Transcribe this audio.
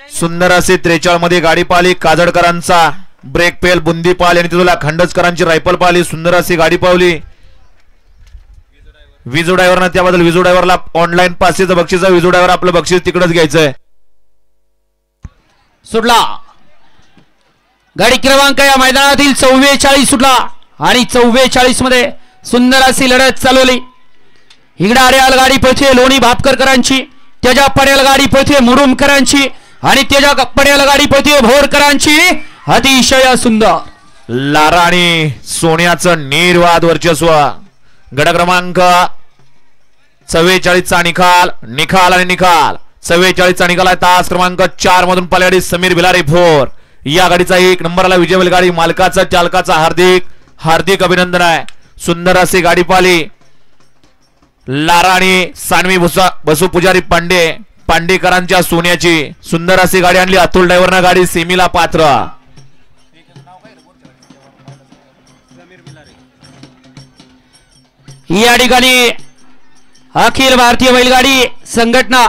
सुंदर असे 43 मध्ये गाडी पाहिली काजडकरांचा ब्रेक पेल बुंदी पाहिली आणि तिथून खंडचकरांची रायफल पाहिली सुंदर अशी गाडी पावली विजू ड्रायव्हरनं त्याबद्दल विजू ड्रायव्हरला ऑनलाईन पाचशेचं बक्षीस विजू ड्रायव्हर आपलं बक्षीस तिकडेच घ्यायचंय सुटला गाडी क्रमांक या मैदानातील 44 सुटला आणि 44 मध्ये सुंदर अशी लढत चालवली इकडे आड्याल गाडी पळते लोणी भापकरकरांची त्याच्या पड्याला गाडी पळते मुरुमकरांची आणि त्याच्या पड्याला गाडी पळते भोरकरांची अतिशय सुंदर लारा आणि सोन्याचं निर्वाद वर्चस्व गड क्रमांक 44 चा निकाल आणि निकाल 44 चा निकाल आहे तास क्रमांक 4 मधून पलगाडी समीर भिलारे भोर या गाडीचा 1 नंबरला विजय गाडी मालकाचा चालकाचा हार्दिक अभिनंदन आहे सुंदर अशी गाडी पाली लारा आणि सानवी बसू पुजारी पांडेकरांच्या सोन्याची सुंदर अशी गाडी आणली अतुल ड्रायव्हरनं गाडी सेमीला पात्र या ठिकाणी अखिल भारतीय बैलगाडी संघटना